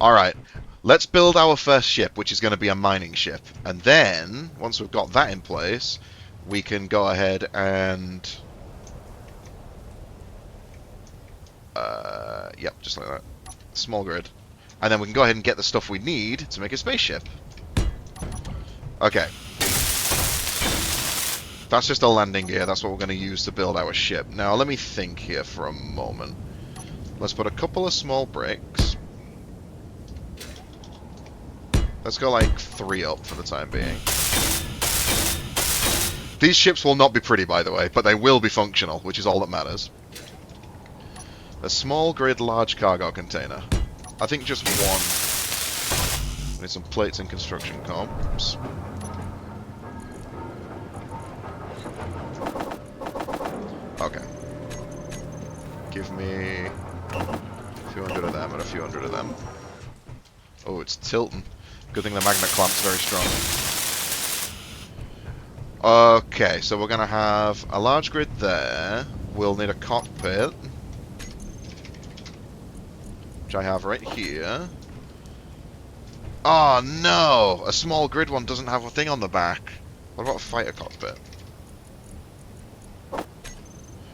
Alright, let's build our first ship, which is going to be a mining ship. And then, once we've got that in place, we can go ahead and... yep, just like that. Small grid. And then we can go ahead and get the stuff we need to make a spaceship. Okay. That's just a landing gear. That's what we're going to use to build our ship. Now, let me think here for a moment. Let's put a couple of small bricks. Let's go like 3 up for the time being. These ships will not be pretty, by the way, but they will be functional, which is all that matters. A small grid, large cargo container. I think just one. We need some plates and construction comps. Okay. Give me a few hundred of them and a few hundred of them. Oh, it's tilting. Good thing the magnet clamp's very strong. Okay, so we're going to have a large grid there. We'll need a cockpit, which I have right here. Oh no! A small grid one doesn't have a thing on the back. What about a fighter cockpit?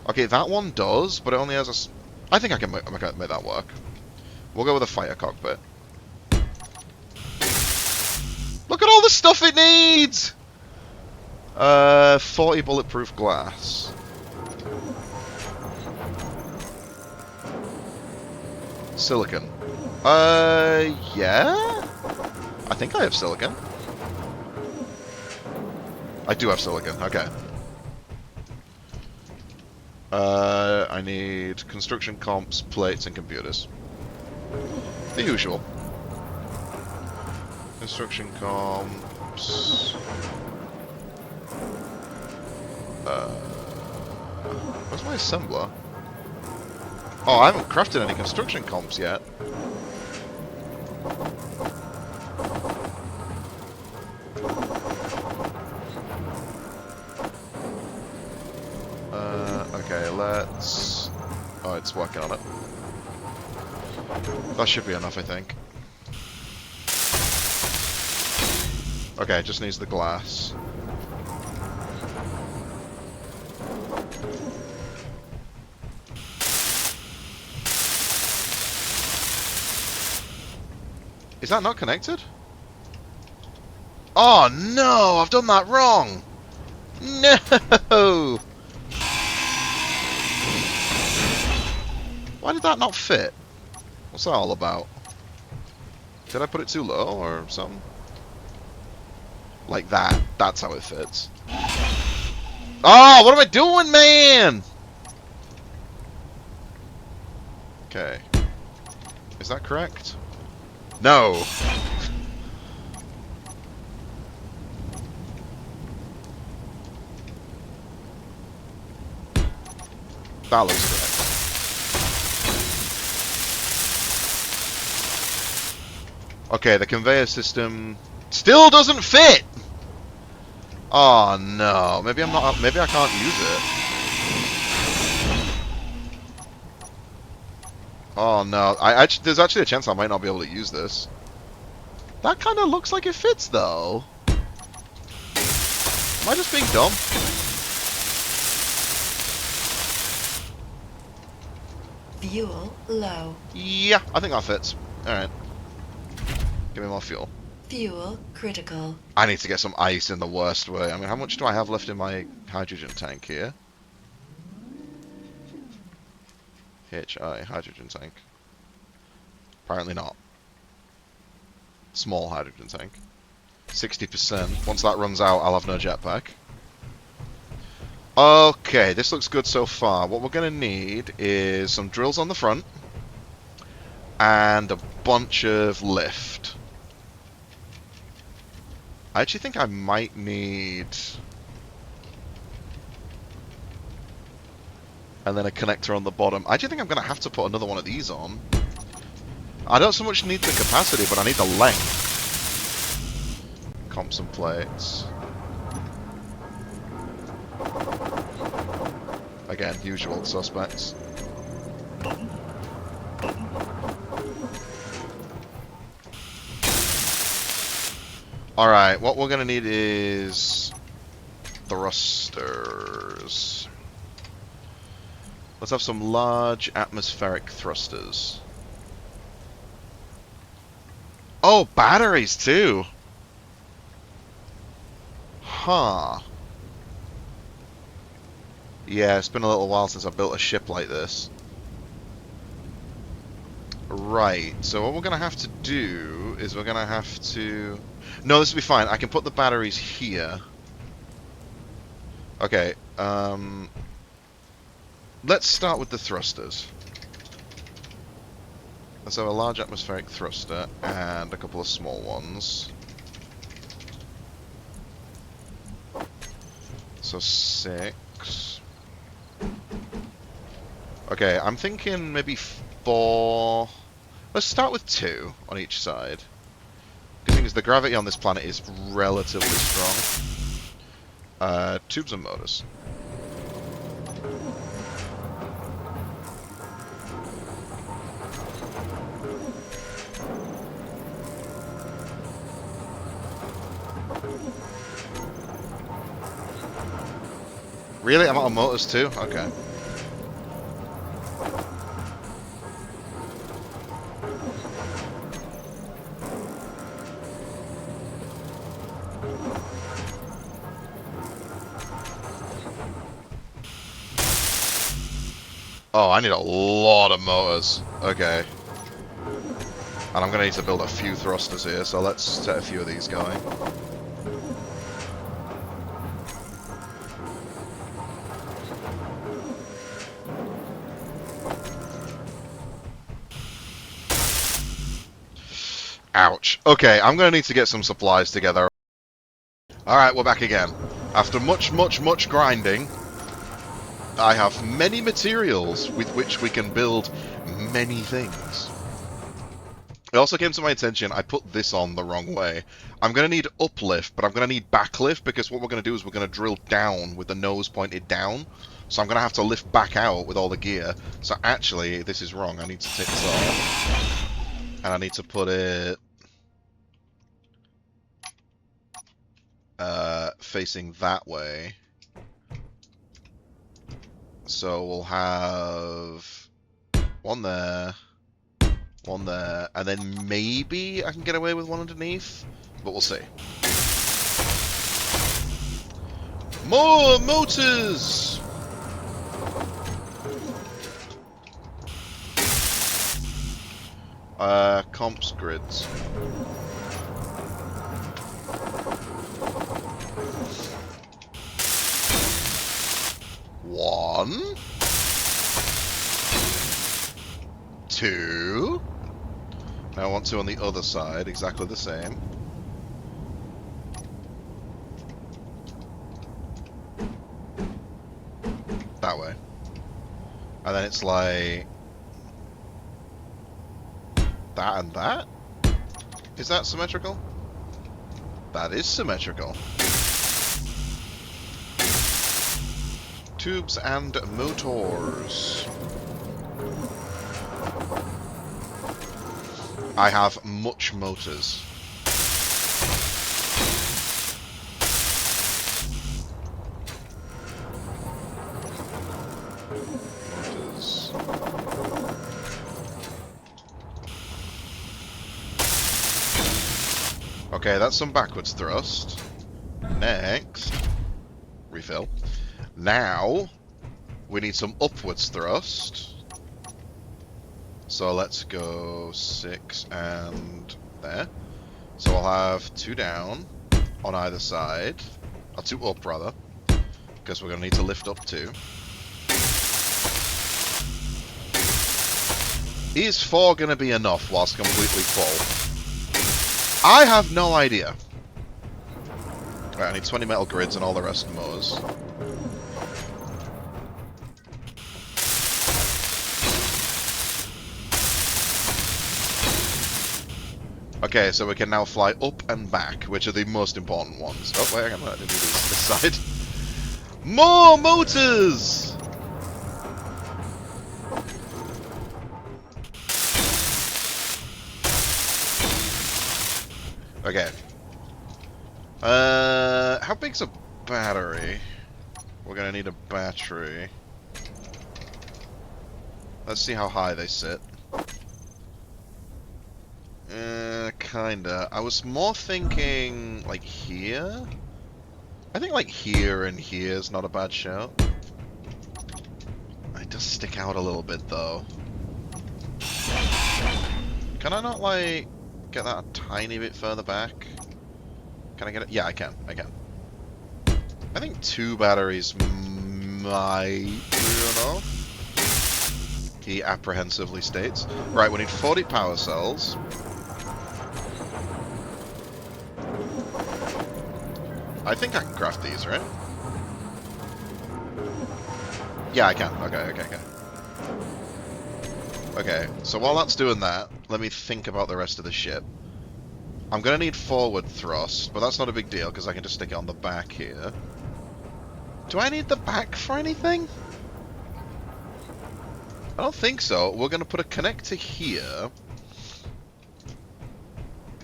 Okay, that one does, but it only has a... I think I can make that work. We'll go with a fighter cockpit. Look at all the stuff it needs! 40 bulletproof glass. Silicon. Yeah? I think I have silicon. I do have silicon, okay. I need construction comps, plates, and computers. The usual. Construction comps... where's my assembler? Oh, I haven't crafted any construction comps yet. Okay, let's... Oh, it's working on it. That should be enough, I think. Okay, it just needs the glass. Is that not connected? Oh no! I've done that wrong! No! Why did that not fit? What's that all about? Did I put it too low or something? Like that. That's how it fits. Oh, what am I doing, man? Okay. Is that correct? No! That looks correct. Okay, the conveyor system still doesn't fit! Oh no, maybe I'm not, maybe I can't use it. Oh no, there's actually a chance I might not be able to use this. That kind of looks like it fits though. Am I just being dumb? Fuel low. Yeah, I think that fits. Alright. Give me more fuel. Fuel critical. I need to get some ice in the worst way. I mean, how much do I have left in my hydrogen tank here? HI, hydrogen tank. Apparently not. Small hydrogen tank. 60%. Once that runs out, I'll have no jetpack. Okay, this looks good so far. What we're going to need is some drills on the front and a bunch of lift. I actually think I might need... and then a connector on the bottom. I actually think I'm going to have to put another one of these on. I don't so much need the capacity, but I need the length. Comps and plates. Again, usual suspects. Alright, what we're gonna need is thrusters. Let's have some large atmospheric thrusters. Oh, batteries too! Huh. Yeah, it's been a little while since I built a ship like this. Right, so what we're going to have to do is we're going to have to... No, this will be fine. I can put the batteries here. Okay, let's start with the thrusters. Let's have a large atmospheric thruster and a couple of small ones. So 6. Okay, I'm thinking maybe 4... Let's start with 2 on each side. The thing is, the gravity on this planet is relatively strong. Tubes and motors. Really? I'm out of motors too? Okay. Oh, I need a lot of motors. Okay. And I'm going to need to build a few thrusters here, so let's set a few of these going. Ouch. Okay, I'm going to need to get some supplies together. Alright, we're back again. After much grinding, I have many materials with which we can build many things. It also came to my attention, I put this on the wrong way. I'm going to need uplift, but I'm going to need backlift, because what we're going to do is we're going to drill down with the nose pointed down. So I'm going to have to lift back out with all the gear. So actually, this is wrong. I need to take this off. And I need to put it... facing that way. So we'll have... one there... one there, and then maybe I can get away with one underneath, but we'll see. More motors! Comps grids. One. 2. Now I want 2 on the other side, exactly the same. That way. And then it's like... that and that? Is that symmetrical? That is symmetrical. Tubes and motors. I have much motors. Motors. Okay, that's some backwards thrust. Next. Refill. Now, we need some upwards thrust. So let's go 6 and there. So I'll have 2 down on either side. Or 2 up, rather. Because we're going to need to lift up 2. Is 4 going to be enough whilst completely full? I have no idea. Right, I need 20 metal grids and all the rest motors. Okay, so we can now fly up and back, which are the most important ones. Oh, wait, I'm going to do this side. More motors! Okay. How big's a battery? We're gonna need a battery. Let's see how high they sit. Kinda. I was more thinking, like, here? I think, like, here and here is not a bad shout. It does stick out a little bit, though. Can I not, like, get that a tiny bit further back? Can I get it? Yeah, I can. I can. I think 2 batteries might be enough. He apprehensively states. Right, we need 40 power cells. I think I can craft these, right? Yeah, I can. Okay. Okay, so while that's doing that, let me think about the rest of the ship. I'm going to need forward thrust, but that's not a big deal, because I can just stick it on the back here. Do I need the back for anything? I don't think so. We're going to put a connector here.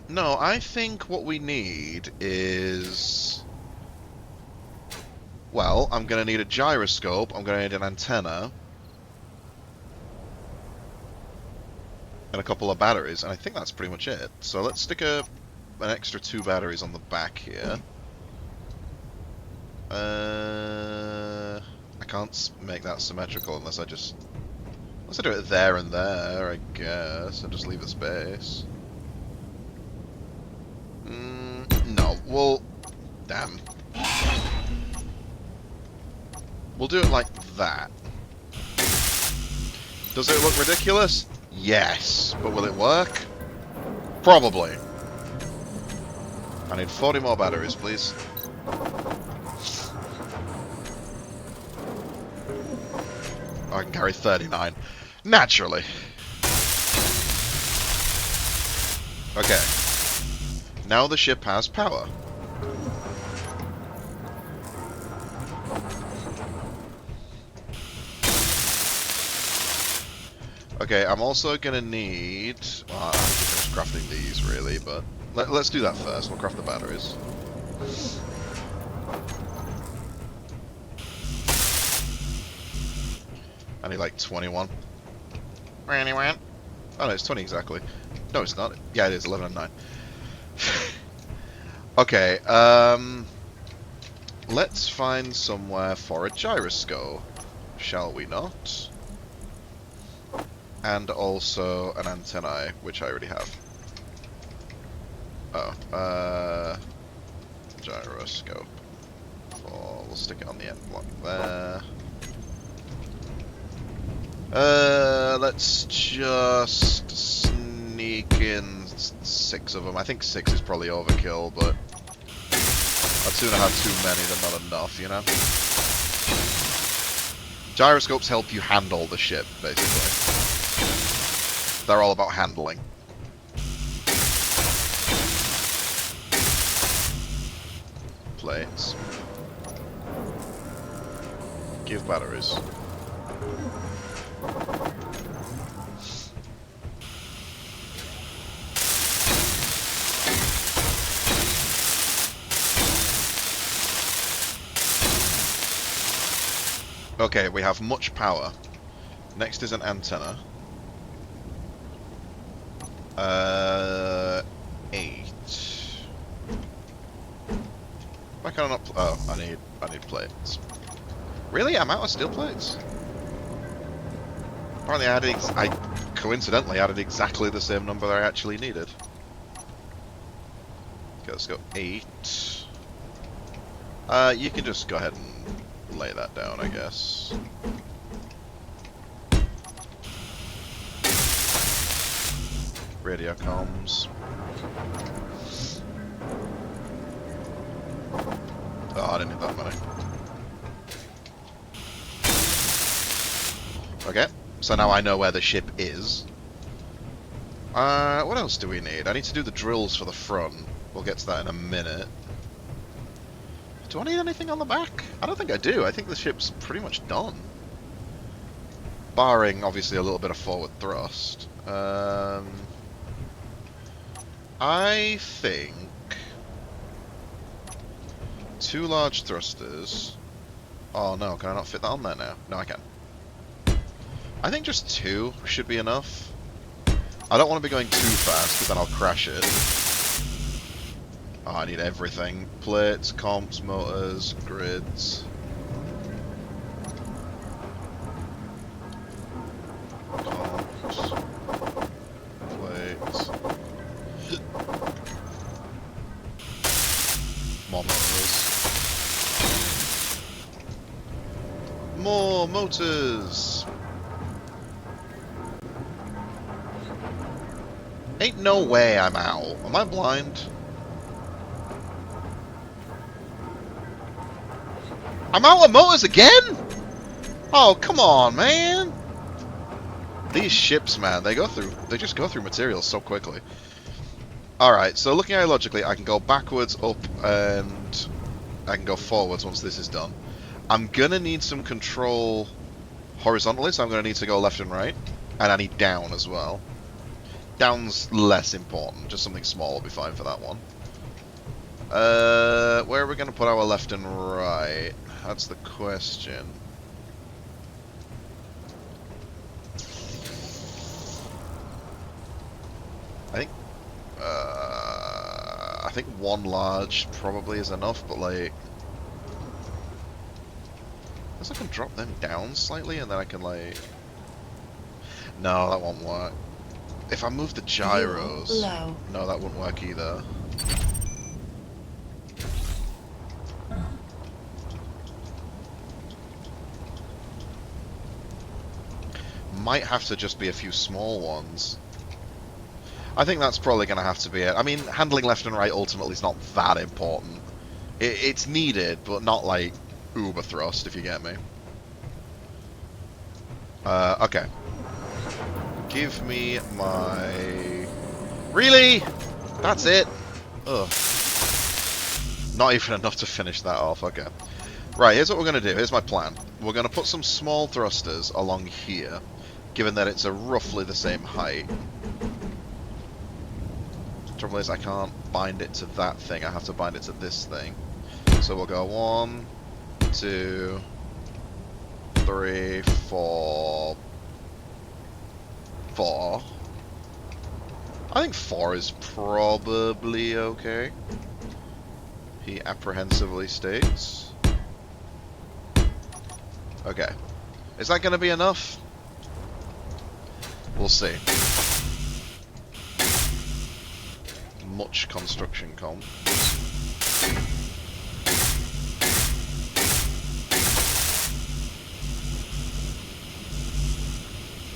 No, I think what we need is... Well, I'm going to need a gyroscope, I'm going to need an antenna, and a couple of batteries, and I think that's pretty much it. So let's stick an extra 2 batteries on the back here. I can't make that symmetrical unless I do it there and there, I guess, and just leave the space. No, well, damn. We'll do it like that. Does it look ridiculous? Yes, but will it work? Probably. I need 40 more batteries, please. I can carry 39. Naturally. Okay. Now the ship has power. Okay, I'm also gonna need... Well, I have to finish crafting these, really, but... Let's do that first. We'll craft the batteries. I need like 21. Oh no, it's 20 exactly. No, it's not. Yeah, it is 11 and 9. Okay, let's find somewhere for a gyroscope, shall we not? And also an antennae, which I already have. Oh, gyroscope. We'll stick it on the end block there. Let's just sneak in 6 of them. I think 6 is probably overkill, but I'd sooner have too many than not enough, you know? Gyroscopes help you handle the ship, basically. They're all about handling. Plates. Give batteries. Okay, we have much power. Next is an antenna. 8. Why can I not? Oh, I need plates. Really? I'm out of steel plates? Apparently I coincidentally added exactly the same number that I actually needed. Okay, let's go 8. You can just go ahead and lay that down, I guess. Radio comms. Oh, I didn't need that many. Okay, so now I know where the ship is. What else do we need? I need to do the drills for the front. We'll get to that in a minute. Do I need anything on the back? I don't think I do. I think the ship's pretty much done. Barring, obviously, a little bit of forward thrust. I think... 2 large thrusters. Oh no, can I not fit that on there now? No, I can. I think just 2 should be enough. I don't want to be going too fast, because then I'll crash it. Oh, I need everything. Plates, comps, motors, grids. Comps. Plates. More motors. More motors! Ain't no way I'm out. Am I blind? I'm out of motors again? Oh, come on, man. These ships, man, they just go through materials so quickly. Alright, so looking at it logically, I can go backwards, up, and I can go forwards once this is done. I'm gonna need some control horizontally, so I'm gonna need to go left and right. And I need down as well. Down's less important, just something small will be fine for that one. Where are we going to put our left and right? That's the question. I think 1 large probably is enough, but like, I guess I can drop them down slightly and then I can like, no, that won't work. If I move the gyros, Low. no, that wouldn't work either. Might have to just be a few small ones. I think that's probably going to have to be it. I mean, handling left and right ultimately is not that important. It's needed, but not like uber thrust, if you get me. Okay. Give me my... Really? That's it? Ugh. Not even enough to finish that off, okay. Right, here's what we're going to do. Here's my plan. We're going to put some small thrusters along here, given that it's a roughly the same height. Trouble is I can't bind it to that thing, I have to bind it to this thing. So we'll go 1, 2, 3, 4... 4. I think 4 is probably okay. He apprehensively states. Okay. Is that going to be enough? We'll see. Much construction comp.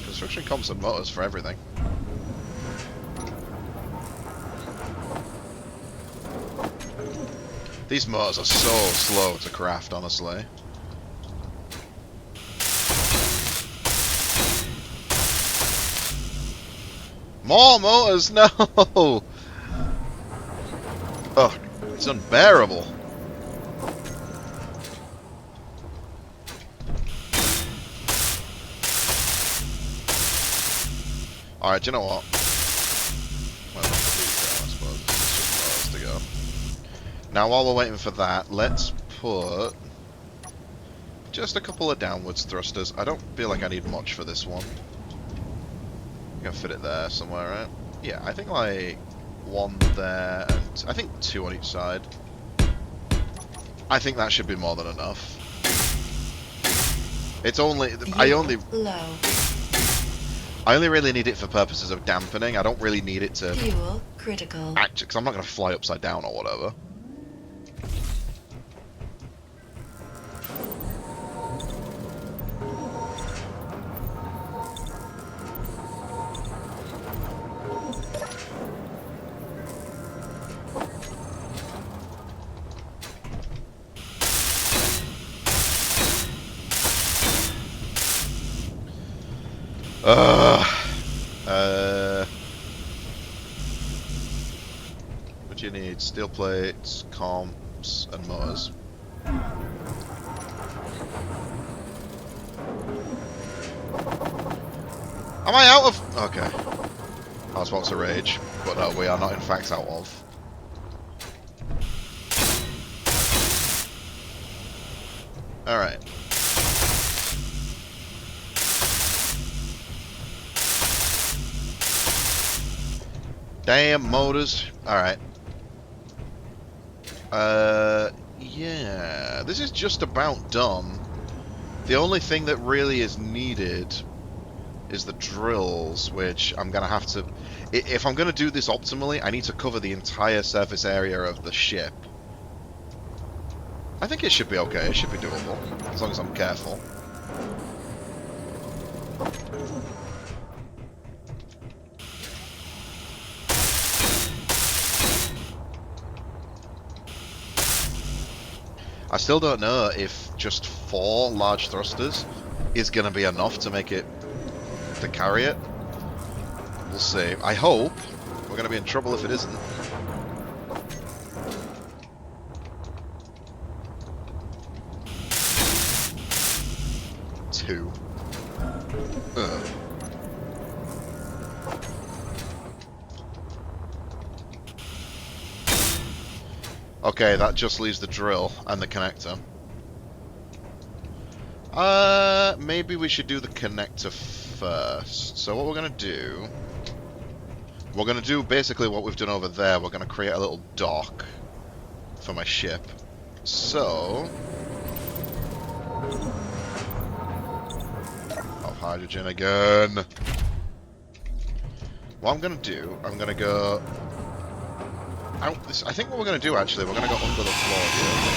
Construction comps and motors for everything. These motors are so slow to craft, honestly. More motors? No! Ugh, it's unbearable. Alright, do you know what? Well, I suppose. It's just motors to go. Now, while we're waiting for that, let's put just a couple of downwards thrusters. I don't feel like I need much for this one. I'm gonna fit it there somewhere, right? Yeah, I think like 1 there, and I think 2 on each side. I think that should be more than enough. It's only... I only really need it for purposes of dampening. I don't really need it to... Fuel critical. Act, because I'm not going to fly upside down or whatever. What do you need? Steel plates, comps, and motors. Am I out of... Okay. I was about to rage, but no, we are not in fact out of. Alright. Damn motors. Alright. Yeah. This is just about done. The only thing that really is needed is the drills, which I'm going to have to... If I'm going to do this optimally, I need to cover the entire surface area of the ship. I think it should be okay. It should be doable, as long as I'm careful. I still don't know if just 4 large thrusters is going to be enough to make it... to carry it. We'll see. I hope. We're going to be in trouble if it isn't. Two. Ugh. Okay, that just leaves the drill and the connector. Maybe we should do the connector first. So what we're going to do... We're going to do basically what we've done over there. We're going to create a little dock for my ship. So... Oh, hydrogen again. What I'm going to do, I'm going to go... out this... I think what we're going to do, actually, we're going to go under the floor here.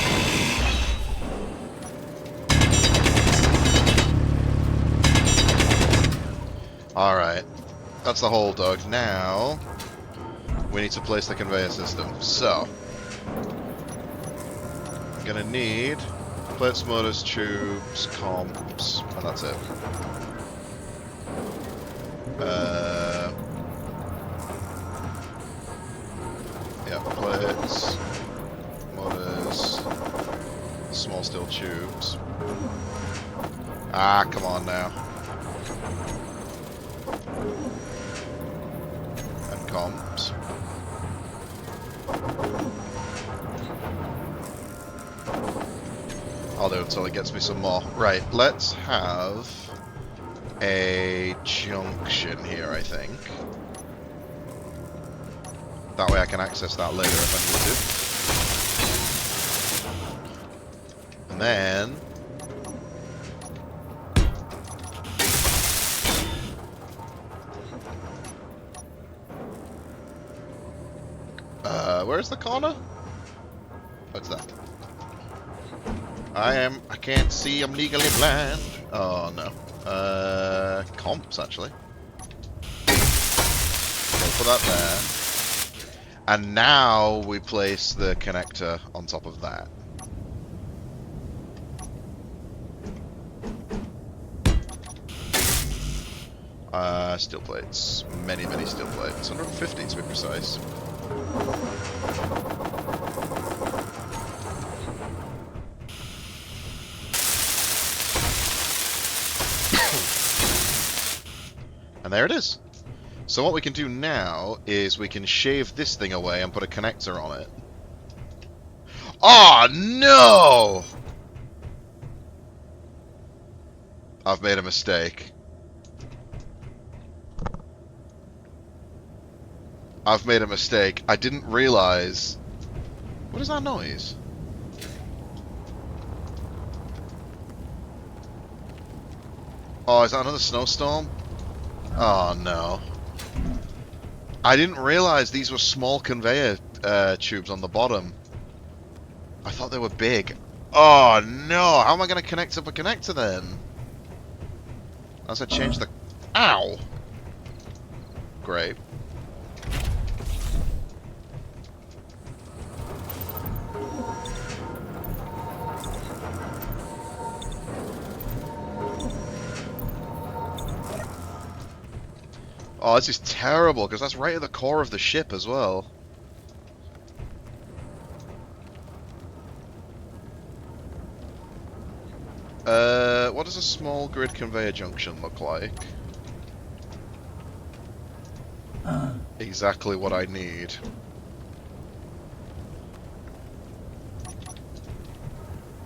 Alright. That's the hole dug. Now, we need to place the conveyor system. So, I'm going to need plates, motors, tubes, comps, and that's it. Yeah, plates, motors, small steel tubes. Ah, come on now. And comps. I'll do it until it gets me some more. Right, let's have a junction here, I think. That way I can access that later if I need to. And then... where's the corner? What's that? I can't see, I'm legally blind. Oh no. Comps actually. Okay, put that there. And now we place the connector on top of that. Steel plates. Many, many steel plates. 150 to be precise. And there it is. So what we can do now is we can shave this thing away and put a connector on it. Oh no! I've made a mistake. I've made a mistake. I didn't realize... What is that noise? Oh, is that another snowstorm? Oh no. I didn't realize these were small conveyor tubes on the bottom. I thought they were big. Oh no! How am I going to connect up a connector then? Unless I change the... Ow! Great. Oh, this is terrible, because that's right at the core of the ship as well. What does a small grid conveyor junction look like? Exactly what I need.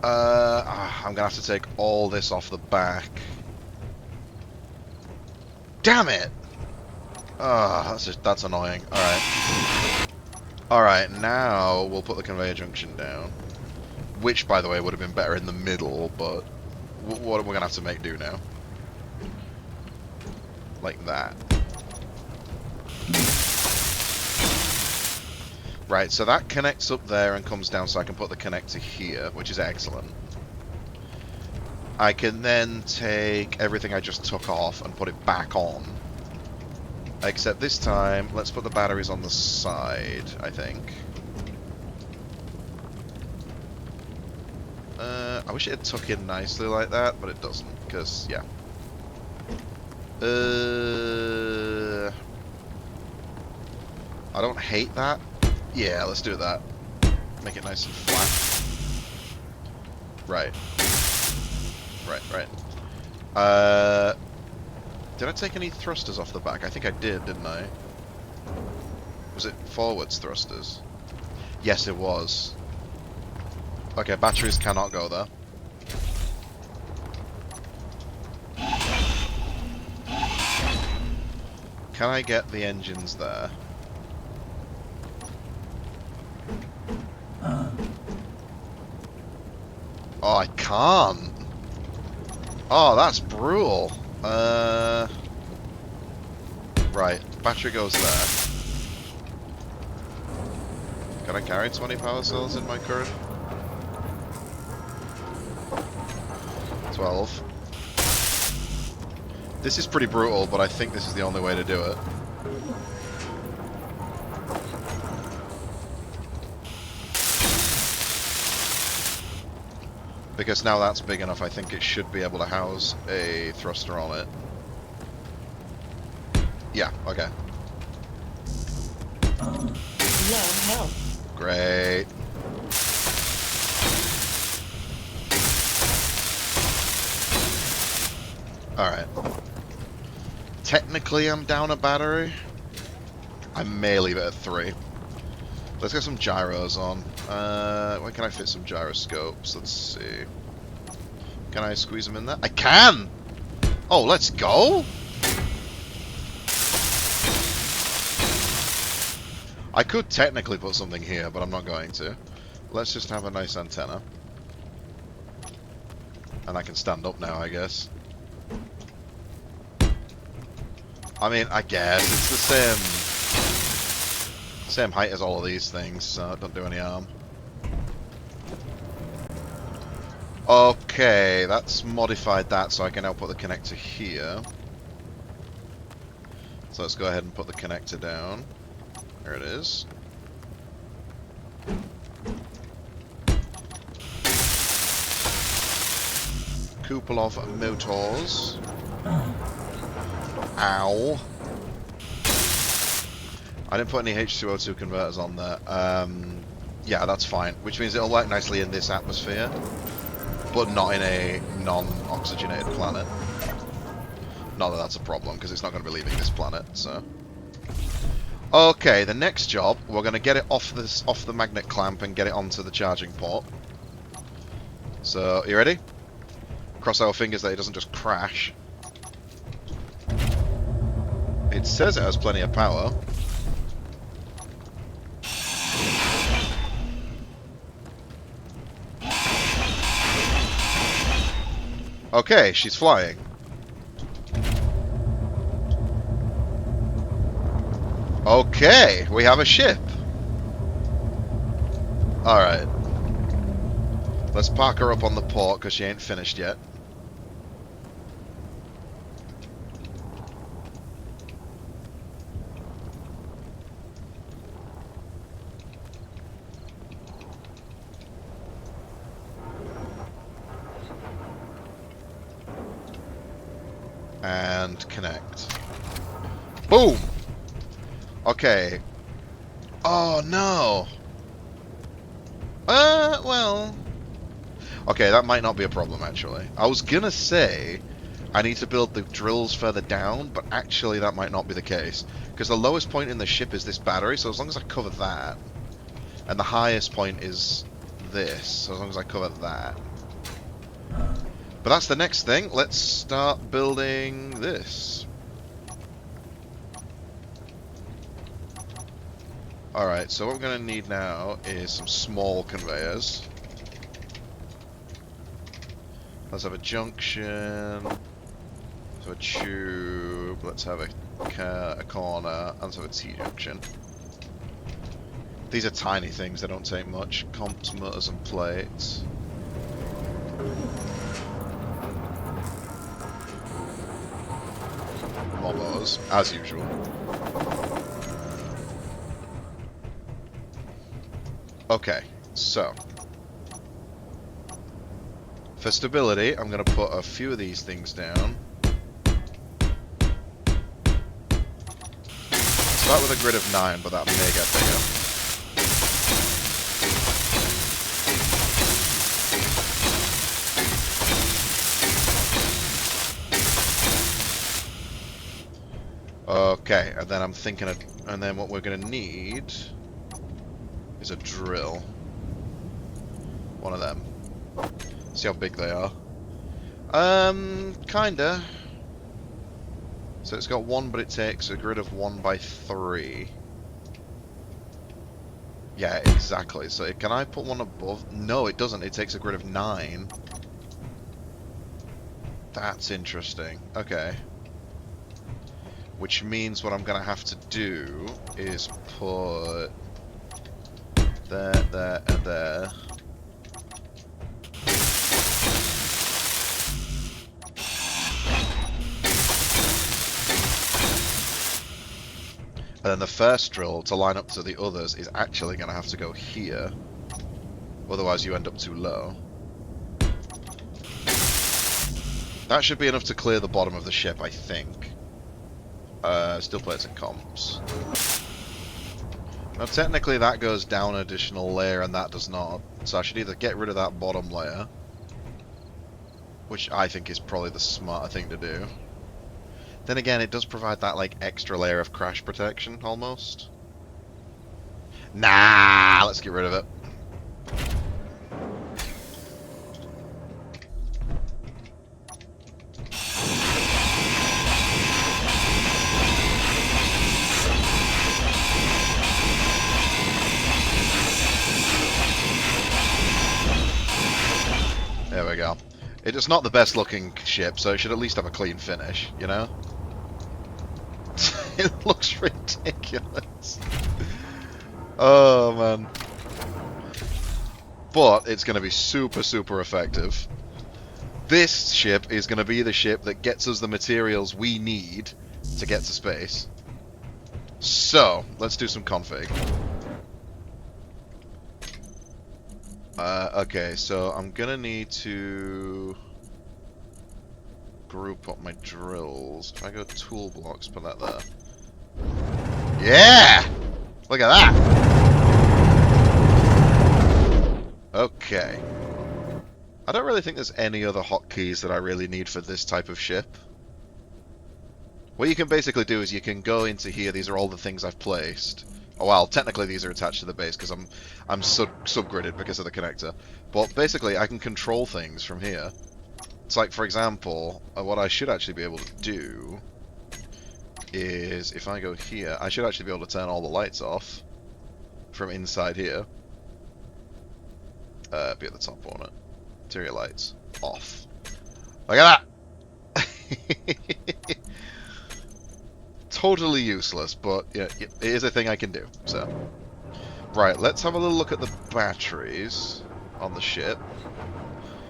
I'm gonna have to take all this off the back. Damn it! That's annoying. Alright. Alright, now we'll put the conveyor junction down. Which, by the way, would have been better in the middle, but what we're gonna have to make do now. Like that. Right, so that connects up there and comes down, so I can put the connector here, which is excellent. I can then take everything I just took off and put it back on. Except this time, let's put the batteries on the side, I think. I wish it had tuck in nicely like that, but it doesn't, because, yeah. I don't hate that. Yeah, let's do that. Make it nice and flat. Right. Right. Did I take any thrusters off the back? I think I did, didn't I? Was it forwards thrusters? Yes, it was. Okay, batteries cannot go there. Can I get the engines there? Oh, I can't. Oh, that's brutal. Right, battery goes there. Can I carry 20 power cells in my current? 12. This is pretty brutal, but I think this is the only way to do it. Because now that's big enough, I think it should be able to house a thruster on it. Yeah, okay. Low health. Great. Alright. Technically I'm down a battery. I may leave it at 3. Let's get some gyros on. Where can I fit some gyroscopes? Let's see. Can I squeeze them in there? I can! Oh, let's go! I could technically put something here, but I'm not going to. Let's just have a nice antenna. And I can stand up now, I guess. I mean, I guess it's the same height as all of these things, so it don't do any harm. Okay, that's modified that, so I can now put the connector here. So let's go ahead and put the connector down. There it is. Kupolov Motors. Ow. I didn't put any H2O2 converters on there. Yeah, that's fine. Which means it'll work nicely in this atmosphere, but not in a non-oxygenated planet. Not that that's a problem, because it's not going to be leaving this planet, so... Okay, the next job, we're going to get it off the magnet clamp and get it onto the charging port. So, you ready? Cross our fingers that it doesn't just crash. It says it has plenty of power. Okay, she's flying. Okay, we have a ship. Alright. Let's park her up on the port, because she ain't finished yet. And connect. Boom! Okay. Oh, no! Well... Okay, that might not be a problem, actually. I was gonna say I need to build the drills further down, but actually that might not be the case. Because the lowest point in the ship is this battery, so as long as I cover that, and the highest point is this, so as long as I cover that, But that's the next thing. Let's start building this. Alright, so what we're going to need now is some small conveyors. Let's have a junction. Let's have a tube. Let's have a corner. And let's have a T-junction. These are tiny things, they don't take much. Comps, motors, and plates. More motors, as usual. Okay, so for stability, I'm going to put a few of these things down. Start with a grid of 9, but that may get bigger. Okay, and then I'm thinking of, and then what we're going to need is a drill. One of them. See how big they are. Kinda. So it's got 1, but it takes a grid of 1 by 3. Yeah, exactly. So can I put one above? No, it doesn't. It takes a grid of 9. That's interesting. Okay. Which means what I'm going to have to do is put there, there, and there. And then the first drill to line up to the others is actually going to have to go here. Otherwise you end up too low. That should be enough to clear the bottom of the ship, I think. Steel plates and comps. Now technically that goes down an additional layer and that does not. So I should either get rid of that bottom layer, which I think is probably the smarter thing to do. Then again, it does provide that like extra layer of crash protection almost. Nah, let's get rid of it. There we go. It's not the best looking ship, so it should at least have a clean finish, you know? It looks ridiculous. Oh, man. But it's going to be super, super effective. This ship is going to be the ship that gets us the materials we need to get to space. So, let's do some config. Okay, so I'm gonna need to group up my drills. If I go tool blocks, put that there. Yeah! Look at that! Okay. I don't really think there's any other hotkeys that I really need for this type of ship. What you can basically do is you can go into here, these are all the things I've placed. Oh, well, technically these are attached to the base because I'm subgridded because of the connector. But basically, I can control things from here. It's like, for example, what I should actually be able to do is, if I go here, I should actually be able to turn all the lights off from inside here. Be at the top on it. Interior lights off. Look at that! Totally useless, but yeah, it is a thing I can do. So, right, let's have a little look at the batteries on the ship,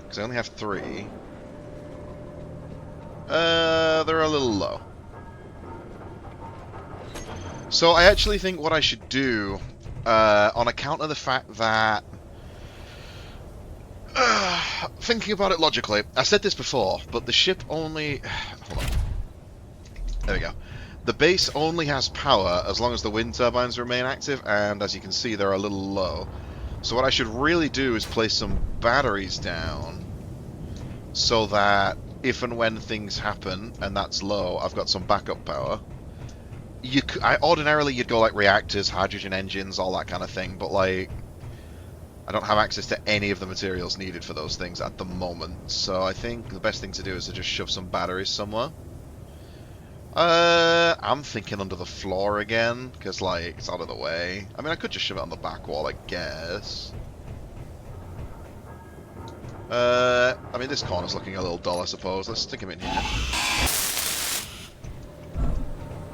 because I only have 3. They're a little low. So I actually think what I should do, on account of the fact that, thinking about it logically, I said this before, but the ship only, hold on, there we go. The base only has power as long as the wind turbines remain active, and as you can see, they're a little low. So what I should really do is place some batteries down, so that if and when things happen, and that's low, I've got some backup power. Ordinarily, you'd go like reactors, hydrogen engines, all that kind of thing, but like, I don't have access to any of the materials needed for those things at the moment, so I think the best thing to do is to just shove some batteries somewhere. I'm thinking under the floor again, because, like, it's out of the way. I mean, I could just shove it on the back wall, I guess. I mean, this corner's looking a little dull, I suppose. Let's stick him in here.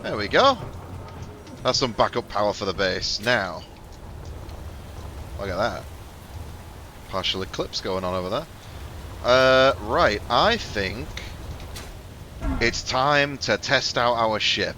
There we go. That's some backup power for the base. Now, look at that. Partial eclipse going on over there. Right, I think it's time to test out our ship.